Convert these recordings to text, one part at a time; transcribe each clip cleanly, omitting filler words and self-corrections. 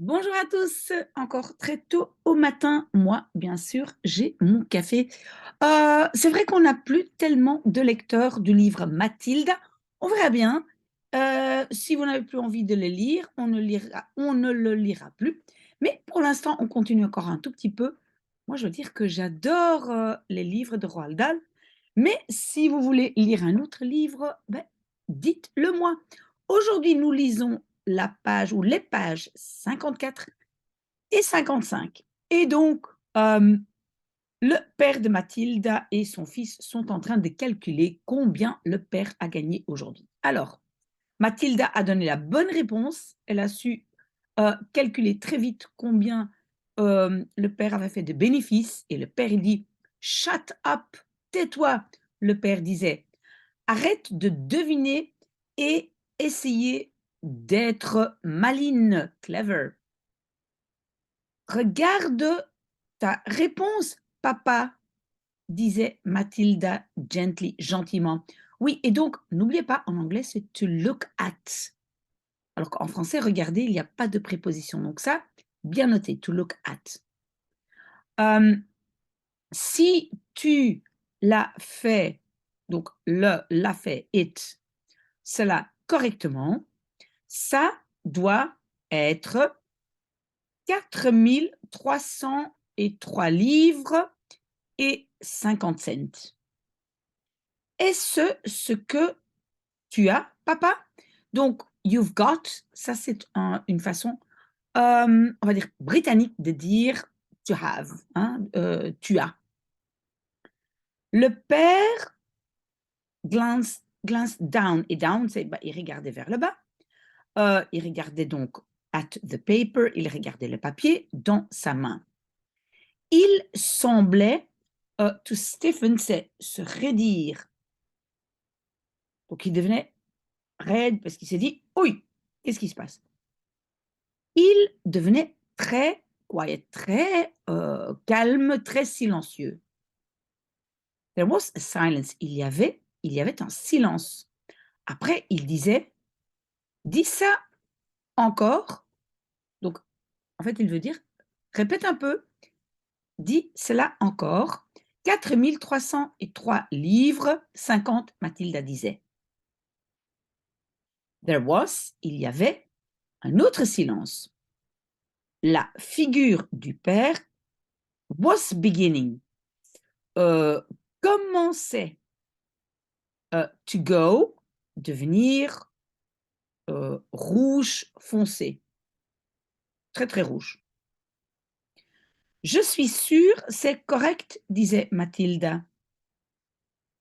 Bonjour à tous, encore très tôt au matin. Moi, bien sûr, j'ai mon café. C'est vrai qu'on n'a plus tellement de lecteurs du livre Mathilde. On verra bien. Si vous n'avez plus envie de le lire, on ne le lira plus. Mais pour l'instant, on continue encore un tout petit peu. Moi, je veux dire que j'adore les livres de Roald Dahl. Mais si vous voulez lire un autre livre, ben, dites-le moi. Aujourd'hui, nous lisons la page ou les pages 54 et 55. Et donc, le père de Mathilda et son fils sont en train de calculer combien le père a gagné aujourd'hui. Alors, Mathilda a donné la bonne réponse. Elle a su calculer très vite combien le père avait fait de bénéfices. Et le père, il dit, shut up, tais-toi. Le père disait, arrête de deviner et essayer d'être maline, clever. Regarde ta réponse, papa, disait Mathilda gentiment. Oui, et donc, n'oubliez pas, en anglais, c'est to look at. Alors qu'en français, regardez, il n'y a pas de préposition. Donc ça, bien noté, to look at. Si tu l'as fait, donc l'a fait, it, cela correctement, ça doit être 4303 livres et 50 cents. Est-ce ce que tu as, papa? Donc, you've got, ça c'est une façon, on va dire, britannique de dire to have, hein, tu as. Le père glance down, et down, c'est bah, il regardait vers le bas. Il regardait donc at the paper, il regardait le papier dans sa main. Il semblait to stiffen, c'est se raidir. Donc il devenait raide parce qu'il s'est dit, oui, qu'est-ce qui se passe? Il devenait très quiet, très calme, très silencieux. There was a silence. Il y avait un silence. Après, il disait, dis ça encore. Donc, en fait, il veut dire, répète un peu, dis cela encore. 4303 livres, 50, Mathilda disait. There was, il y avait, un autre silence. La figure du père was beginning, commençait to go, devenir rouge foncé, très très rouge. Je suis sûre, c'est correct, disait Mathilda.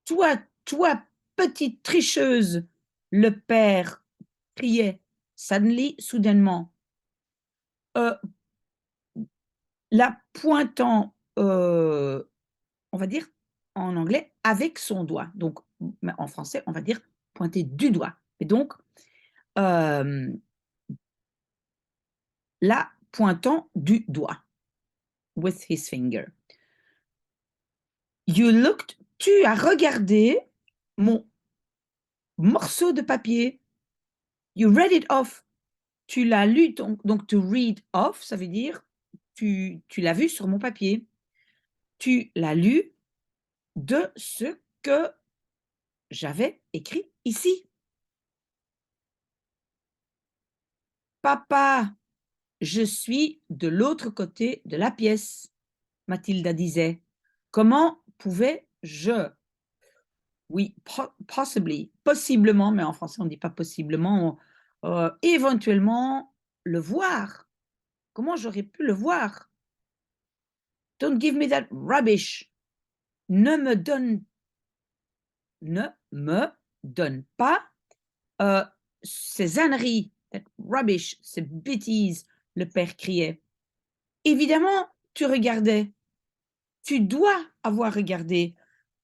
Toi, petite tricheuse, le père criait suddenly, soudainement, euh, la pointant, on va dire en anglais, avec son doigt. Donc, en français, on va dire pointer du doigt. Et donc, la pointant du doigt, with his finger. Tu as regardé mon morceau de papier. You read it off. Tu l'as lu, donc to read off, ça veut dire tu l'as vu sur mon papier. Tu l'as lu de ce que j'avais écrit ici. Papa, je suis de l'autre côté de la pièce, Mathilda disait. Comment pouvais-je? Oui, possibly, possiblement, mais en français on ne dit pas possiblement, éventuellement le voir. Comment j'aurais pu le voir? Don't give me that rubbish. Ne me donne, ne me donne pas ces âneries, that rubbish, ces bêtises, le père criait. Évidemment, tu regardais. Tu dois avoir regardé.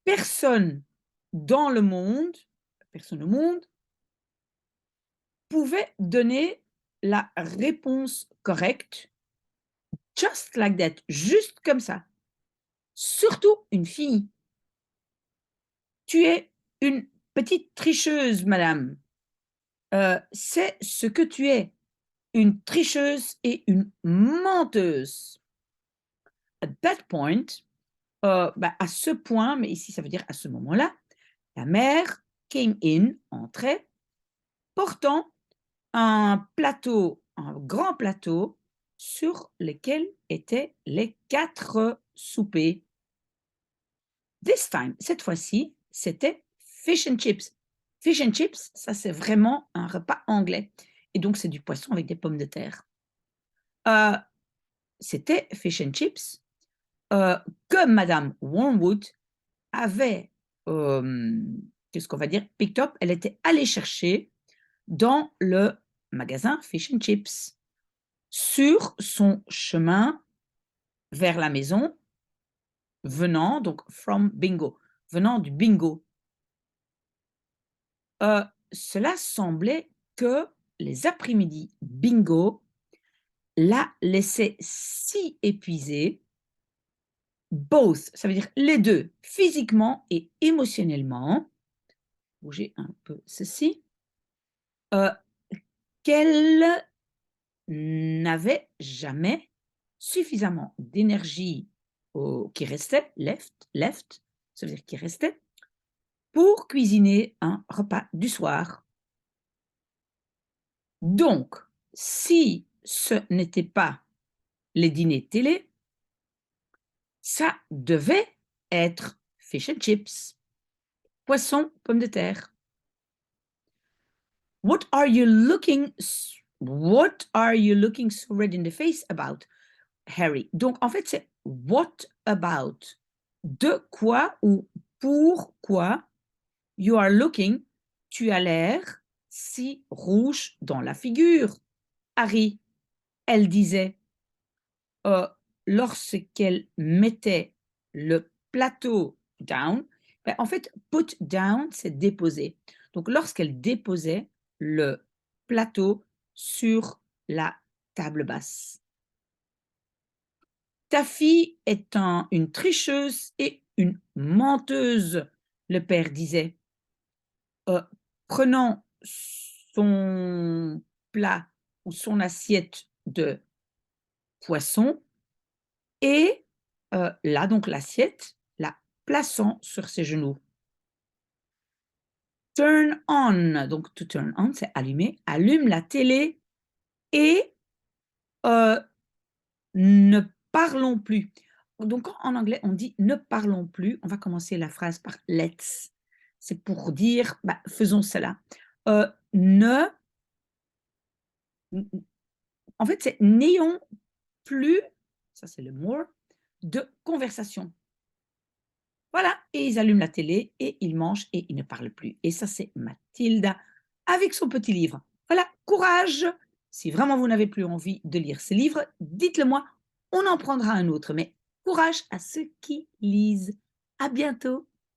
Personne dans le monde, personne au monde, pouvait donner la réponse correcte, just like that, juste comme ça. Surtout une fille. Tu es une petite tricheuse, madame. C'est ce que tu es, une tricheuse et une menteuse. At that point, à ce point, mais ici ça veut dire à ce moment-là, la mère came in, entrait, portant un plateau, un grand plateau, sur lequel étaient les 4 soupers. This time, cette fois-ci, c'était fish and chips. Fish and chips, ça c'est vraiment un repas anglais. Et donc c'est du poisson avec des pommes de terre. C'était fish and chips que Madame Wormwood avait, qu'est-ce qu'on va dire, picked up, elle était allée chercher dans le magasin Fish and Chips sur son chemin vers la maison, venant donc from bingo, venant du bingo. Cela semblait que les après-midi bingo la laissaient si épuisée, both, ça veut dire les deux, physiquement et émotionnellement, bougez un peu ceci, qu'elle n'avait jamais suffisamment d'énergie qui restait, left, ça veut dire qui restait, pour cuisiner un repas du soir. Donc, si ce n'était pas les dîners télé, ça devait être fish and chips, poisson, pommes de terre. What are you looking so red in the face about, Harry? Donc, en fait, c'est what about? De quoi ou pourquoi you are looking, tu as l'air si rouge dans la figure, Harry. Elle disait, lorsqu'elle mettait le plateau down, en fait, put down, c'est déposer. Donc, lorsqu'elle déposait le plateau sur la table basse. Ta fille est une tricheuse et une menteuse, le père disait. Prenant son plat ou son assiette de poisson et là, donc l'assiette, la plaçant sur ses genoux. Turn on, donc to turn on, c'est allumer, allume la télé et ne parlons plus. Donc en anglais, on dit ne parlons plus. On va commencer la phrase par let's. C'est pour dire faisons cela. Ne, en fait, c'est n'ayons plus, ça c'est le more, de conversation. Voilà, et ils allument la télé et ils mangent et ils ne parlent plus. Et ça, c'est Mathilda avec son petit livre. Voilà, courage. Si vraiment vous n'avez plus envie de lire ce livre, dites-le moi, on en prendra un autre. Mais courage à ceux qui lisent. À bientôt.